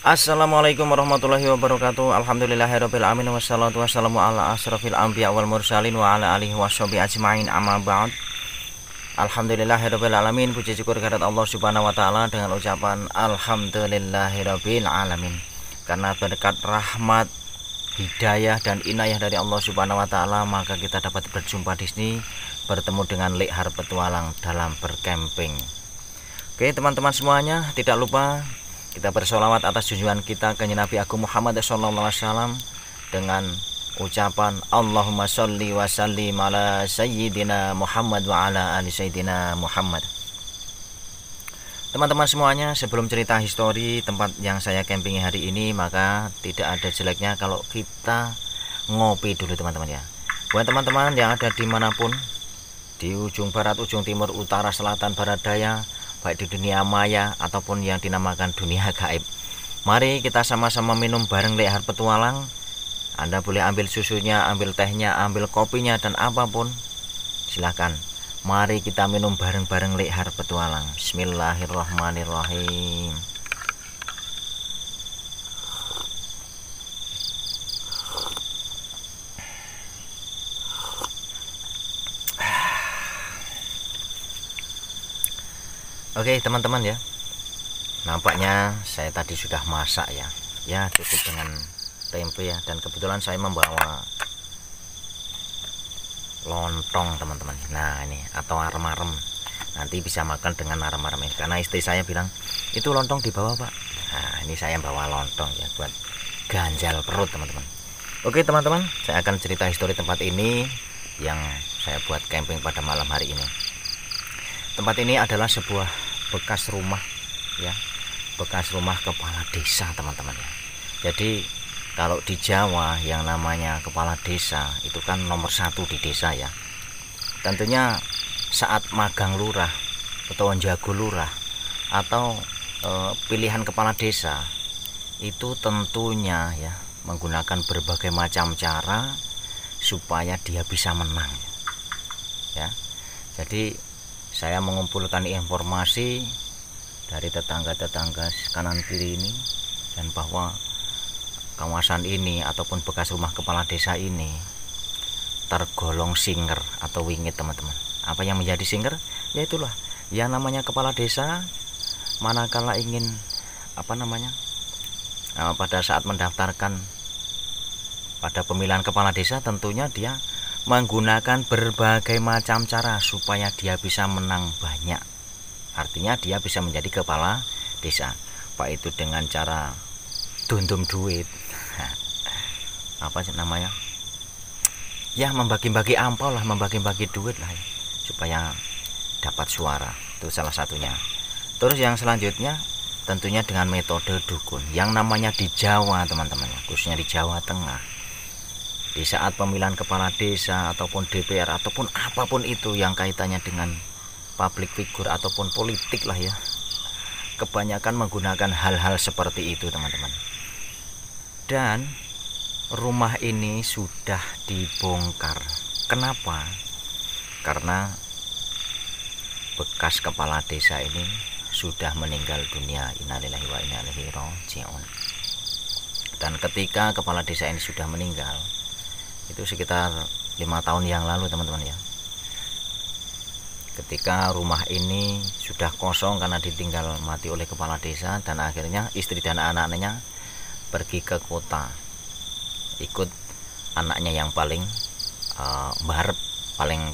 Assalamualaikum warahmatullahi wabarakatuh. Alhamdulillahirabbil alamin wassalatu wassalamu ala asrofil anbiya wal mursalin wa ala alihi washabihi ajmain amma ba'd. Alhamdulillahirabbil alamin, puji syukur kehadirat Allah Subhanahu wa taala dengan ucapan alhamdulillahirabbil alamin. Karena berkat rahmat, hidayah dan inayah dari Allah Subhanahu wa taala, maka kita dapat berjumpa di sini, bertemu dengan Lekhar Petualang dalam berkemping. Oke, teman-teman semuanya, tidak lupa kita bersolawat atas junjungan kita ke Nabi Agung Muhammad SAW dengan ucapan Allahumma sholli wa sallim ala sayyidina Muhammad wa ala ali sayyidina Muhammad. Teman-teman semuanya, sebelum cerita histori tempat yang saya campingi hari ini, maka tidak ada jeleknya kalau kita ngopi dulu teman-teman ya. Buat teman-teman yang ada dimanapun, di ujung barat, ujung timur, utara, selatan, barat, daya, baik di dunia maya ataupun yang dinamakan dunia gaib, mari kita sama-sama minum bareng Lekhar Petualang. Anda boleh ambil susunya, ambil tehnya, ambil kopinya, dan apapun silahkan. Mari kita minum bareng-bareng Lekhar Petualang. Bismillahirrahmanirrahim. Oke teman-teman ya, nampaknya saya tadi sudah masak ya cukup dengan tempe ya, dan kebetulan saya membawa lontong teman-teman. Nah ini, atau arem-arem, nanti bisa makan dengan arem-arem ini, karena istri saya bilang itu lontong dibawa pak. Nah ini saya bawa lontong ya buat ganjal perut teman-teman. Oke teman-teman, saya akan cerita histori tempat ini yang saya buat camping pada malam hari ini. Tempat ini adalah sebuah bekas rumah ya, bekas rumah kepala desa teman-teman ya. Jadi kalau di Jawa yang namanya kepala desa itu kan nomor satu di desa ya. Tentunya saat magang lurah atau jago lurah atau pilihan kepala desa itu tentunya ya menggunakan berbagai macam cara supaya dia bisa menang ya. Jadi saya mengumpulkan informasi dari tetangga-tetangga kanan kiri ini, dan bahwa kawasan ini ataupun bekas rumah kepala desa ini tergolong singer atau wingit teman-teman. Apa yang menjadi singer? Ya itulah yang namanya kepala desa, manakala ingin pada saat mendaftarkan pada pemilihan kepala desa, tentunya dia menggunakan berbagai macam cara supaya dia bisa menang banyak. Artinya dia bisa menjadi kepala desa, baik itu dengan cara dundum duit apa sih namanya ya, membagi-bagi ampau lah, membagi-bagi duit lah ya, supaya dapat suara. Itu salah satunya. Terus yang selanjutnya tentunya dengan metode dukun yang namanya di Jawa teman-teman, khususnya di Jawa Tengah. Di saat pemilihan kepala desa ataupun DPR ataupun apapun itu yang kaitannya dengan public figure ataupun politik lah ya, kebanyakan menggunakan hal-hal seperti itu teman-teman. Dan rumah ini sudah dibongkar. Kenapa? Karena bekas kepala desa ini sudah meninggal dunia. Innalillahi wa inna ilaihi raji'un. Dan ketika kepala desa ini sudah meninggal, itu sekitar 5 tahun yang lalu teman-teman ya, ketika rumah ini sudah kosong karena ditinggal mati oleh kepala desa, dan akhirnya istri dan anak-anaknya pergi ke kota, ikut anaknya yang paling mbarep, paling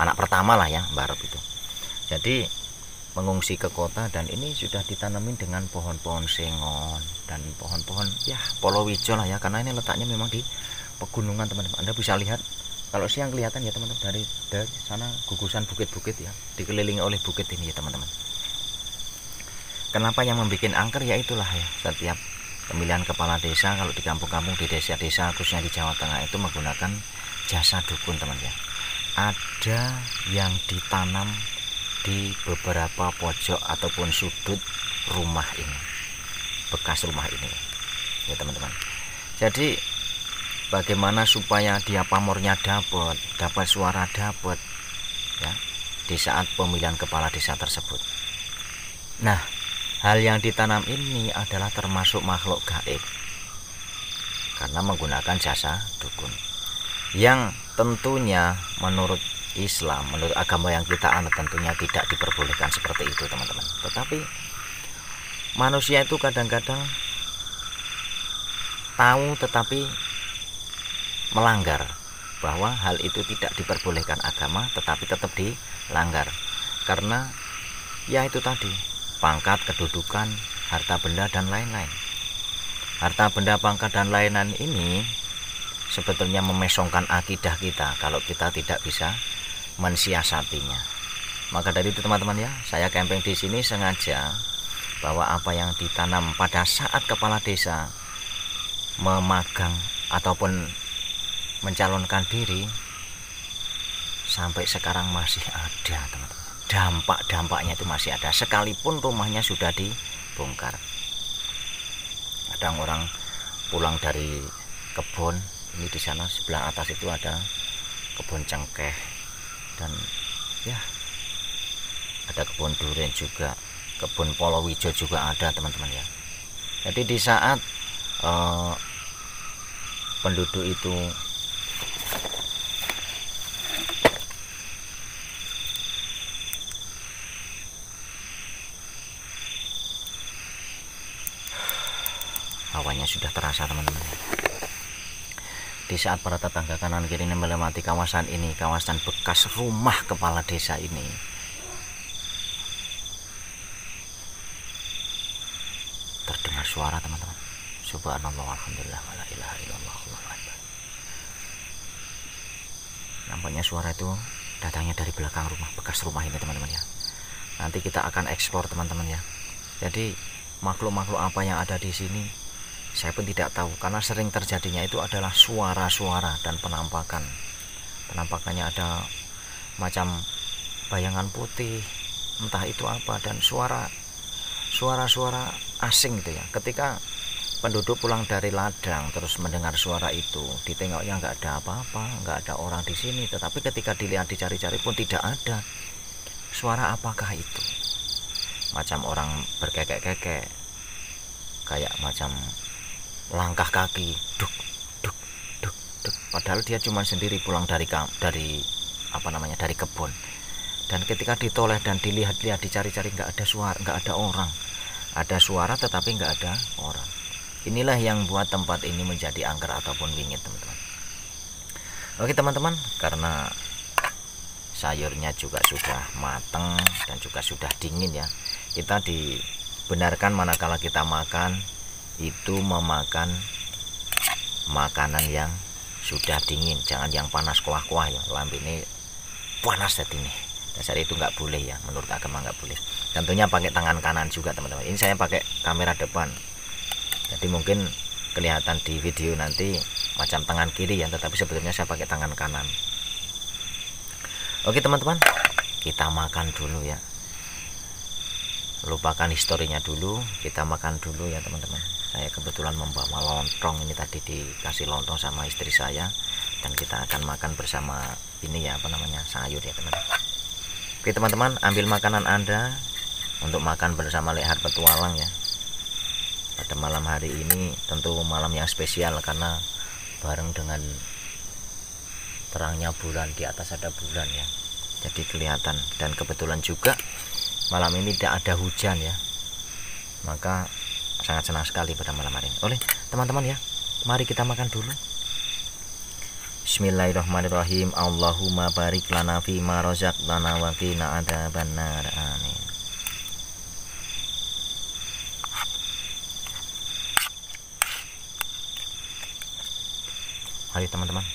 anak pertama lah ya, mbarep itu. Jadi mengungsi ke kota, dan ini sudah ditanamin dengan pohon-pohon sengon dan pohon-pohon ya polowijo lah ya, karena ini letaknya memang di pegunungan teman-teman. Anda bisa lihat, kalau siang kelihatan ya teman-teman, dari sana gugusan bukit-bukit ya, dikelilingi oleh bukit ini ya teman-teman. Kenapa yang membuat angker? Ya itulah ya, setiap pemilihan kepala desa kalau di kampung-kampung, di desa-desa khususnya di Jawa Tengah itu menggunakan jasa dukun teman ya. Ada yang ditanam di beberapa pojok ataupun sudut rumah ini, bekas rumah ini ya teman-teman. Jadi bagaimana supaya dia pamornya dapat suara dapat ya di saat pemilihan kepala desa tersebut. Nah hal yang ditanam ini adalah termasuk makhluk gaib karena menggunakan jasa dukun, yang tentunya menurut Islam, menurut agama yang kita anut tentunya tidak diperbolehkan seperti itu teman-teman. Tetapi manusia itu kadang-kadang tahu tetapi melanggar, bahwa hal itu tidak diperbolehkan agama tetapi tetap dilanggar karena ya itu tadi, pangkat, kedudukan, harta benda dan lain-lain. Harta benda, pangkat dan lain-lain ini sebetulnya memesongkan akidah kita kalau kita tidak bisa mensiasatinya. Maka dari itu teman-teman ya, saya camping di sini sengaja bahwa apa yang ditanam pada saat kepala desa memagang ataupun mencalonkan diri sampai sekarang masih ada teman-teman. Dampak-dampaknya itu masih ada sekalipun rumahnya sudah dibongkar. Kadang orang pulang dari kebun, ini di sana sebelah atas itu ada kebun cengkeh dan ya ada kebun durian juga, kebun polowijo juga ada teman-teman ya. Jadi di saat penduduk itu hawanya sudah terasa teman-teman. Di saat para tetangga kanan kiri melewati kawasan ini, kawasan bekas rumah kepala desa ini, terdengar suara teman-teman. Subhanallah, alhamdulillah, wala ilaha illallah, Allahu akbar. Nampaknya suara itu datangnya dari belakang rumah, bekas rumah ini teman-teman ya. Nanti kita akan eksplor teman-teman ya. Jadi makhluk-makhluk apa yang ada di sini saya pun tidak tahu, karena sering terjadinya itu adalah suara-suara dan penampakannya ada macam bayangan putih, entah itu apa, dan suara-suara asing gitu ya. Ketika penduduk pulang dari ladang terus mendengar suara itu, ditengoknya nggak ada apa-apa, nggak ada orang di sini, tetapi ketika dilihat dicari-cari pun tidak ada. Suara apakah itu? Macam orang berkekek-kekek, kayak macam langkah kaki, duk duk duk duk, padahal dia cuma sendiri pulang dari kebun. Dan ketika ditoleh dan dilihat-lihat dicari-cari nggak ada suara, nggak ada orang. Ada suara tetapi nggak ada orang. Inilah yang buat tempat ini menjadi angker ataupun wingit teman-teman. Oke teman-teman, karena sayurnya juga sudah matang dan juga sudah dingin ya, kita dibenarkan manakala kita makan itu memakan makanan yang sudah dingin, jangan yang panas kuah-kuah ya. Lambe ini panas tadi nih, dasar itu nggak boleh ya, menurut agama nggak boleh. Tentunya pakai tangan kanan juga teman-teman. Ini saya pakai kamera depan, jadi mungkin kelihatan di video nanti macam tangan kiri ya, tetapi sebetulnya saya pakai tangan kanan. Oke teman-teman, kita makan dulu ya, lupakan historinya dulu, kita makan dulu ya teman-teman. Saya kebetulan membawa lontong, ini tadi dikasih lontong sama istri saya, dan kita akan makan bersama ini ya, sayur ya teman-teman. Oke teman-teman, ambil makanan Anda untuk makan bersama Lekhat Petualang ya. Pada malam hari ini tentu malam yang spesial karena bareng dengan terangnya bulan, di atas ada bulan ya, jadi kelihatan. Dan kebetulan juga malam ini tidak ada hujan ya, maka sangat senang sekali pada malam hari ini. Oleh teman-teman ya, mari kita makan dulu. Bismillahirrahmanirrahim. Allahumma barik lana fi ma razaqtana wa qina adzabannar. Amin. Mari teman-teman.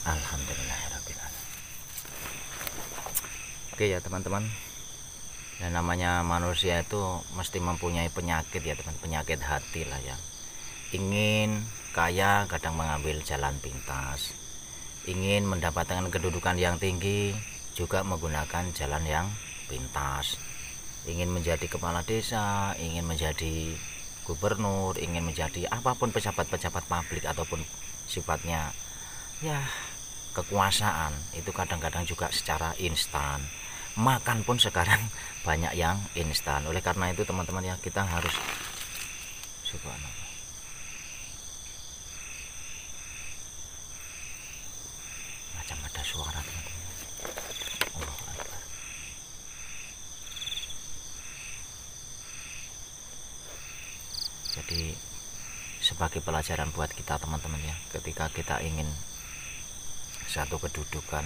Alhamdulillahirabbil alamin. Oke ya teman-teman, dan namanya manusia itu mesti mempunyai penyakit ya teman, penyakit hati lah ya. Ingin kaya kadang mengambil jalan pintas, ingin mendapatkan kedudukan yang tinggi juga menggunakan jalan yang pintas, ingin menjadi kepala desa, ingin menjadi gubernur, ingin menjadi apapun pejabat-pejabat publik ataupun sifatnya ya kekuasaan, itu kadang-kadang juga secara instan. Makan pun sekarang banyak yang instan. Oleh karena itu teman-teman ya, kita harus subhanallah. Macam ada suara teman-teman. Allahu Akbar. Jadi sebagai pelajaran buat kita teman-teman ya, ketika kita ingin satu kedudukan,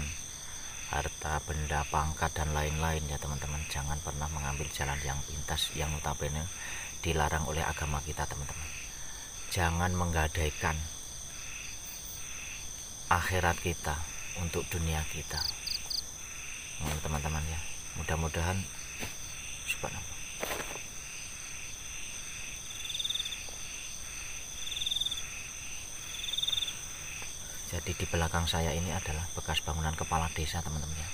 harta, benda, pangkat dan lain-lain ya teman-teman, jangan pernah mengambil jalan yang pintas yang notabene dilarang oleh agama kita teman-teman. Jangan menggadaikan akhirat kita untuk dunia kita teman-teman ya. Mudah-mudahan subhanallah. Jadi di belakang saya ini adalah bekas bangunan kepala desa teman-teman ya,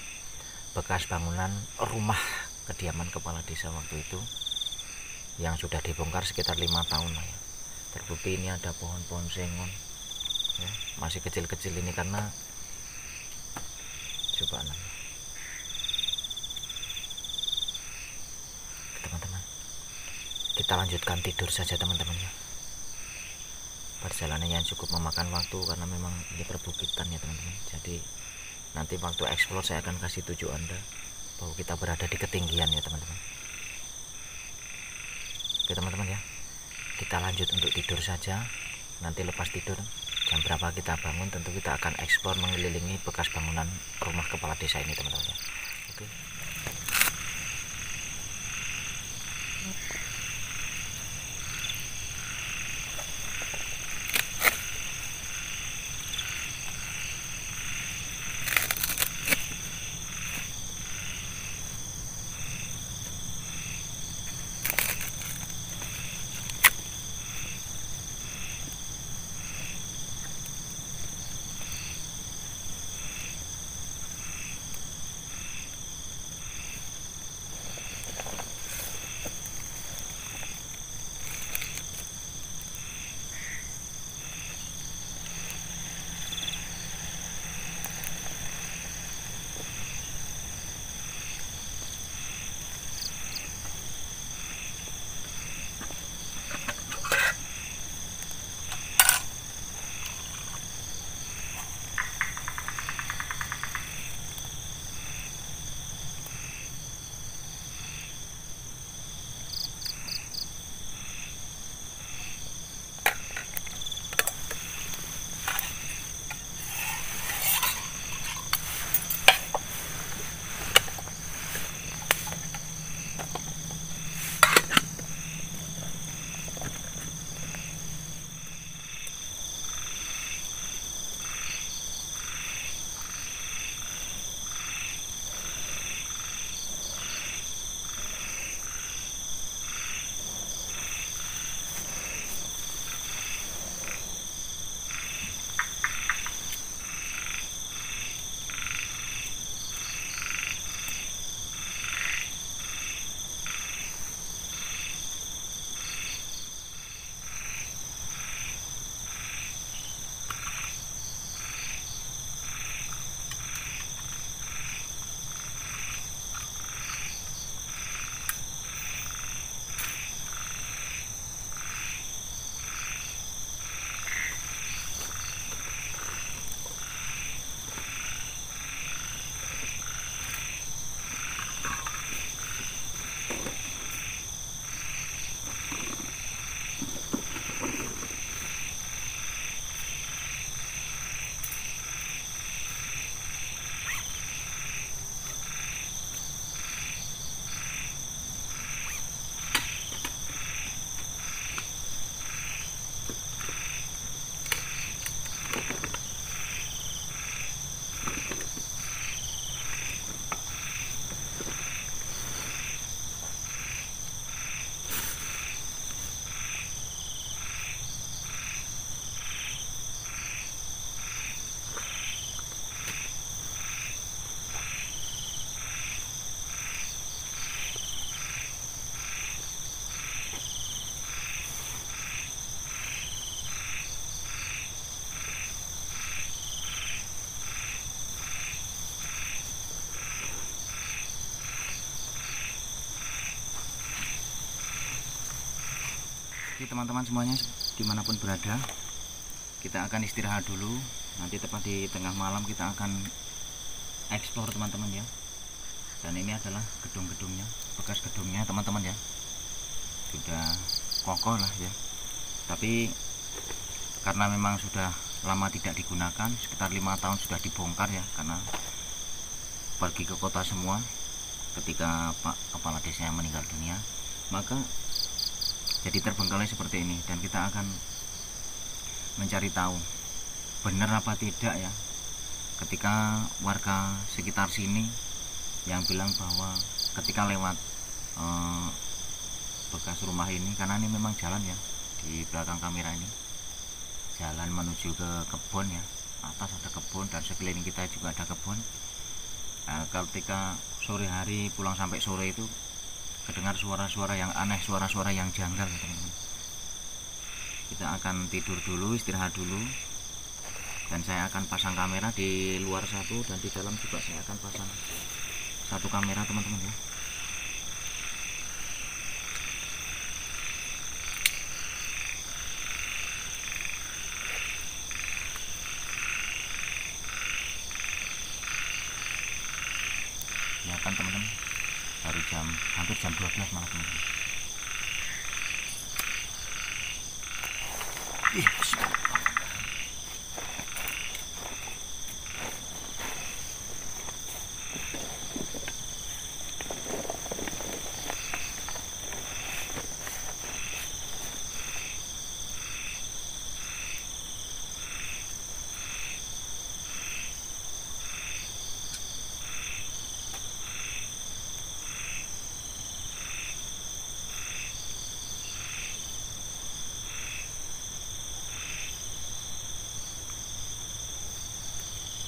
bekas bangunan rumah kediaman kepala desa waktu itu yang sudah dibongkar sekitar 5 tahun lah ya. Terbukti ini ada pohon-pohon sengon ya, masih kecil-kecil ini karena subhanallah. Teman-teman, kita lanjutkan tidur saja teman-teman ya. Perjalanan yang cukup memakan waktu karena memang ini perbukitan ya teman-teman. Jadi nanti waktu eksplor saya akan kasih tujuh Anda bahwa kita berada di ketinggian ya teman-teman. Oke teman-teman ya, kita lanjut untuk tidur saja. Nanti lepas tidur jam berapa kita bangun, tentu kita akan eksplor mengelilingi bekas bangunan rumah kepala desa ini teman-teman ya. Oke. Oke teman-teman semuanya dimanapun berada, kita akan istirahat dulu. Nanti tepat di tengah malam kita akan explore teman-teman ya. Dan ini adalah gedung-gedungnya, bekas gedungnya teman-teman ya. Sudah kokoh lah ya. Tapi karena memang sudah lama tidak digunakan, sekitar 5 tahun sudah dibongkar ya, karena pergi ke kota semua ketika Pak Kepala Desa yang meninggal dunia, maka jadi terbengkalai seperti ini. Dan kita akan mencari tahu benar apa tidak ya, ketika warga sekitar sini yang bilang bahwa ketika lewat bekas rumah ini, karena ini memang jalan ya, di belakang kamera ini jalan menuju ke kebun ya, atas ada kebun dan sekeliling kita juga ada kebun. Ketika sore hari pulang sampai sore itu kedengar suara-suara yang aneh, suara-suara yang janggal ya teman-teman. Kita akan tidur dulu, istirahat dulu, dan saya akan pasang kamera di luar satu, dan di dalam juga saya akan pasang satu kamera teman-teman ya. Ya kan teman-teman, baru hampir jam 12 malam teman-teman.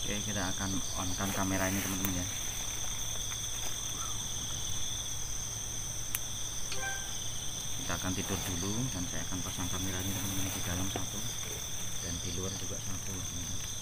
Oke, kita akan on kan kamera ini teman-teman ya. Kita akan tidur dulu, dan saya akan pasang kamera ini teman-teman, di dalam satu dan di luar juga satu teman-teman.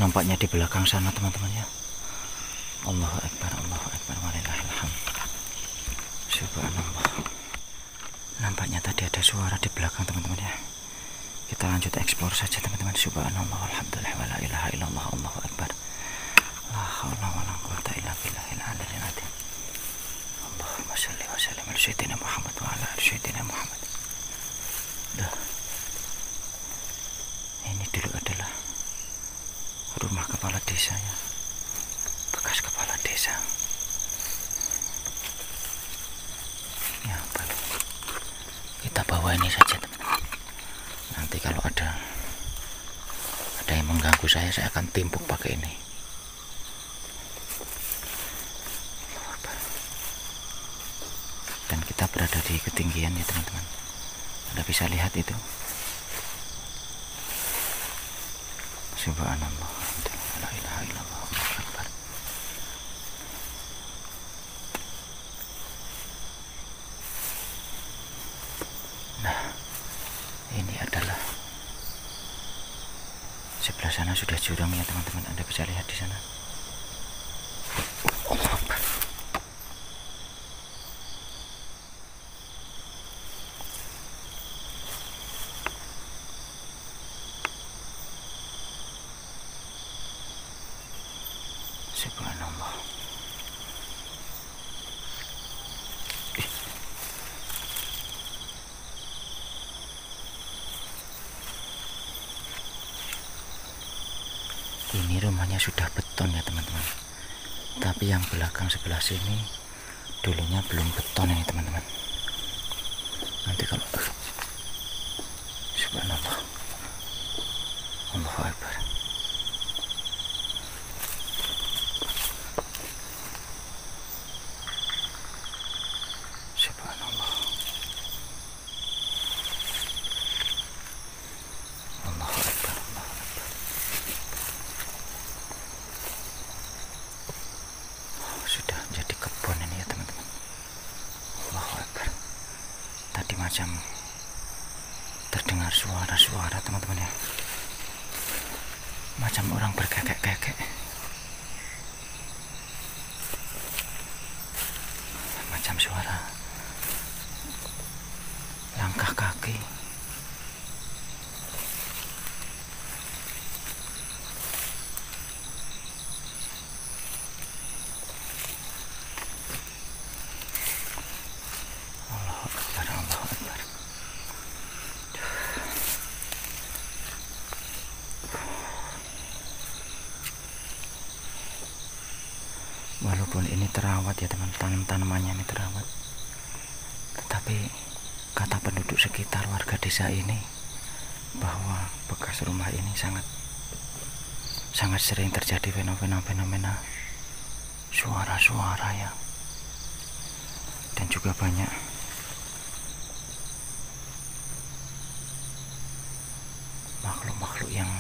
Nampaknya di belakang sana teman-teman ya. Allahu Akbar, Allahu Akbar, walillahil hamd. Subhanallah. Nampaknya tadi ada suara di belakang teman-teman ya. Kita lanjut eksplor saja teman-teman. Subhanallah, alhamdulillah, wala ilaha illallah, Allahu Akbar. La haula wala quwwata illa billahil aliyyil azim. Allahumma shalli wa sallim ala sayyidina Muhammad wa ala ali sayyidina Muhammad. Ini dulu adalah rumah kepala desa ya, bekas kepala desa ya. Kita bawa ini saja teman-teman. Nanti kalau ada yang mengganggu saya akan timpuk pakai ini. Dan kita berada di ketinggian ya teman-teman. Anda bisa lihat itu. Subhanallah, la ilaha illallah, Allahu Akbar. Nah, ini adalah sebelah sana sudah jurang ya teman-teman. Anda bisa lihat di sana. Allahu Akbar. Subhanallah. Ini rumahnya sudah beton ya teman-teman. Tapi yang belakang sebelah sini dulunya belum beton ini teman-teman. Nanti kalau subhanallah. Allahu Akbar. Sudah jadi kebun ini ya teman-teman. Allahu Akbar. Tadi macam terdengar suara-suara teman-teman ya, macam orang berkekek-kekek, macam suara langkah kaki. Walaupun ini terawat ya teman, tanamannya ini terawat, tetapi kata penduduk sekitar warga desa ini bahwa bekas rumah ini sangat sering terjadi fenomena suara-suara ya, dan juga banyak makhluk-makhluk yang,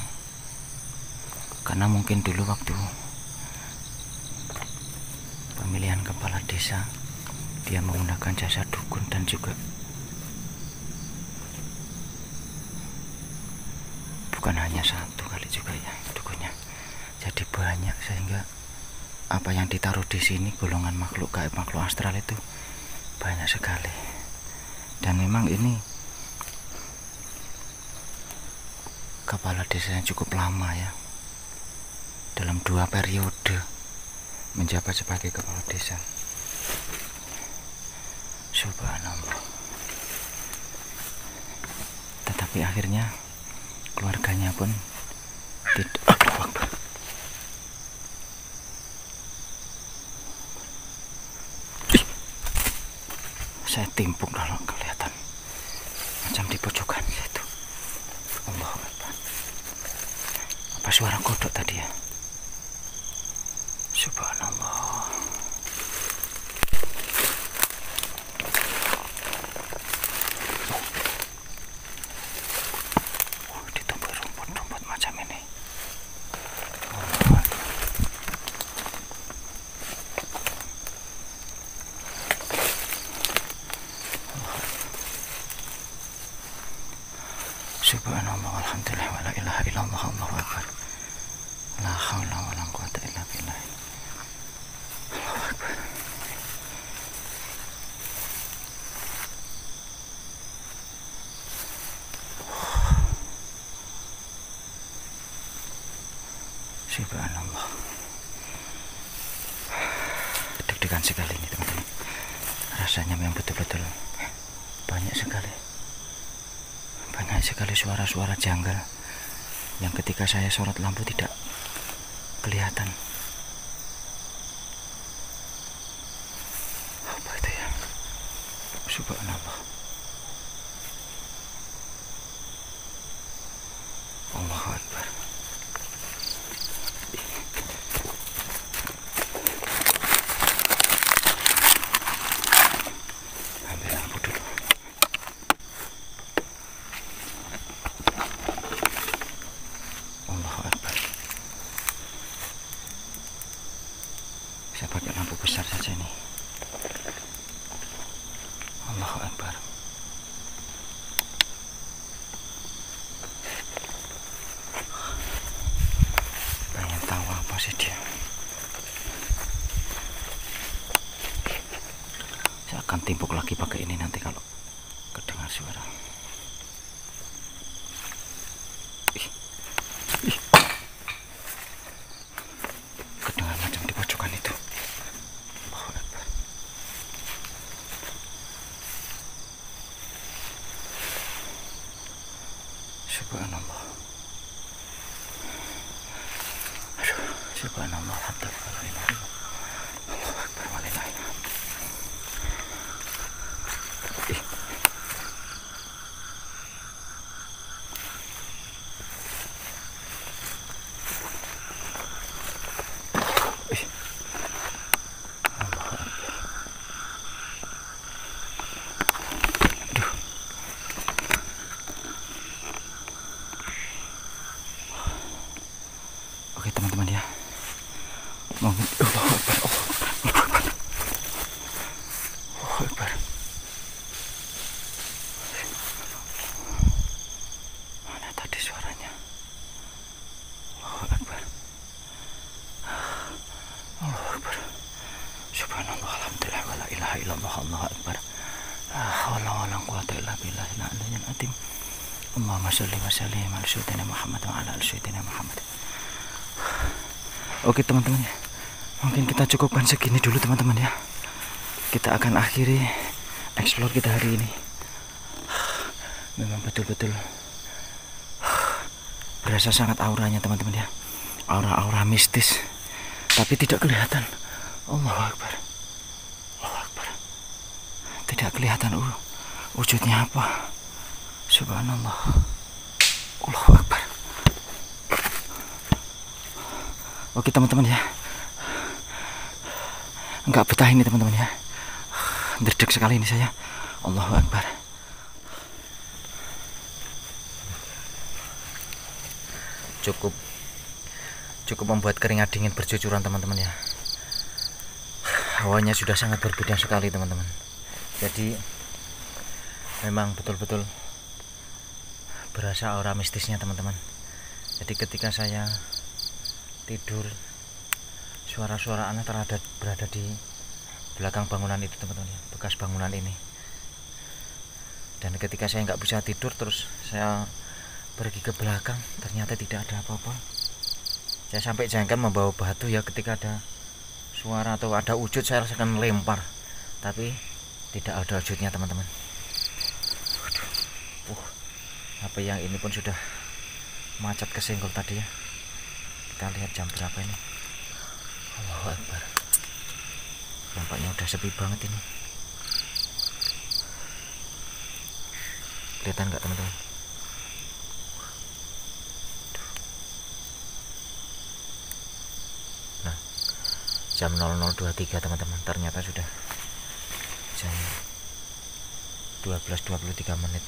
karena mungkin dulu waktu pemilihan kepala desa dia menggunakan jasa dukun, dan juga bukan hanya satu kali juga ya dukunnya, jadi banyak, sehingga apa yang ditaruh di sini golongan makhluk gaib, makhluk astral itu banyak sekali. Dan memang ini kepala desanya cukup lama ya, dalam 2 periode menjabat sebagai kepala desa. Subhanallah. Tetapi akhirnya keluarganya pun tidak. Allahu Akbar. Saya timpuk kalau kelihatan macam di pojokan itu. Allahu Akbar. Apa suara kodok tadi ya? Subhanallah. Ditumbuh rumput-rumput macam ini. Subhanallah, alhamdulillah, wa la ilaha illallah, Allahu Akbar. La haula wa la quwata illa billah. Allahu Akbar. Subhanallah. Deg-degan sekali ini teman-teman. Rasanya memang betul-betul banyak sekali suara-suara janggal yang ketika saya sorot lampu tidak kelihatan. Apa itu ya? Subhanallah. Allahu Akbar. Ambil lampu dulu. Allahu Akbar. Saya pakai lampu besar saja nih. Allahu Akbar. Pengen tahu apa sih dia. Saya akan timpuk lagi pakai ini nanti kalau kedengar suara. Kedengar macam di pojokan itu. Allahu Akbar. Subhanallah. Aduh, subhanallah, alhamdulillah. Allahu Akbar, walillahil hamd. Oke teman-teman ya, Allahu Akbar, Allahu Akbar, Allahu Akbar. Mana tadi suaranya? Allahu Akbar, Allahu Akbar. Subhanallah, alhamdulillah, wa la ilaha illallah, Allahu Akbar. La haula wa la quwata illa billahil aliyyil azim. Allahumma shalli wa sallim ala sayyidina Muhammad wa ala ali sayyidina Muhammad. Oke teman-teman ya, mungkin kita cukupkan segini dulu teman-teman ya. Kita akan akhiri explore kita hari ini. Memang betul-betul berasa sangat auranya teman-teman ya. Aura-aura mistis, tapi tidak kelihatan. Allahu Akbar, Allahu Akbar. Tidak kelihatan wujudnya apa. Subhanallah. Allahu Akbar. Oke teman-teman ya, nggak betah ini teman-teman ya, derdek sekali ini saya. Allahu Akbar. Cukup membuat keringat dingin bercucuran teman-teman ya. Hawanya sudah sangat berbeda sekali teman-teman. Jadi memang betul-betul berasa aura mistisnya teman-teman. Jadi ketika saya tidur, suara-suara aneh berada di belakang bangunan itu teman-teman ya, bekas bangunan ini. Dan ketika saya nggak bisa tidur, terus saya pergi ke belakang, ternyata tidak ada apa-apa. Saya sampai jangan membawa batu ya, ketika ada suara atau ada wujud saya akan lempar, tapi tidak ada wujudnya teman-teman. HP yang ini pun sudah macet kesenggol tadi ya. Kita lihat jam berapa ini. Allahu Akbar. Nampaknya udah sepi banget ini. Kelihatan nggak teman-teman? Nah, jam 00.23 teman-teman. Ternyata sudah jam 12.23 menit.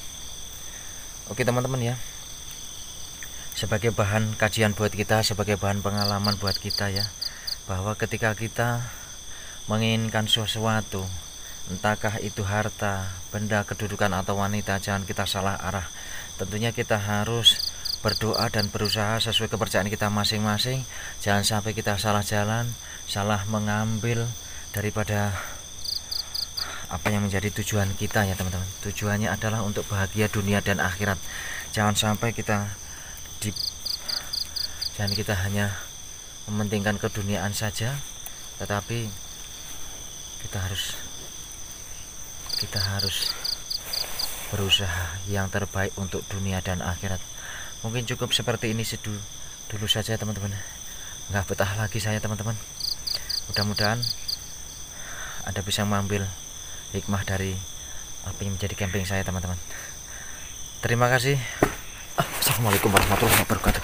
Oke teman-teman ya, sebagai bahan kajian buat kita, sebagai bahan pengalaman buat kita ya, bahwa ketika kita menginginkan sesuatu, entahkah itu harta, benda, kedudukan atau wanita, jangan kita salah arah. Tentunya kita harus berdoa dan berusaha sesuai kepercayaan kita masing-masing. Jangan sampai kita salah jalan, salah mengambil daripada apa yang menjadi tujuan kita ya teman-teman. Tujuannya adalah untuk bahagia dunia dan akhirat. Jangan sampai kita jangan kita hanya mementingkan keduniaan saja, tetapi kita harus berusaha yang terbaik untuk dunia dan akhirat. Mungkin cukup seperti ini dulu saja teman-teman. Nggak betah lagi saya teman-teman. Mudah-mudahan Anda bisa mengambil hikmah dari apa yang menjadi camping saya teman-teman. Terima kasih. Assalamualaikum warahmatullahi wabarakatuh.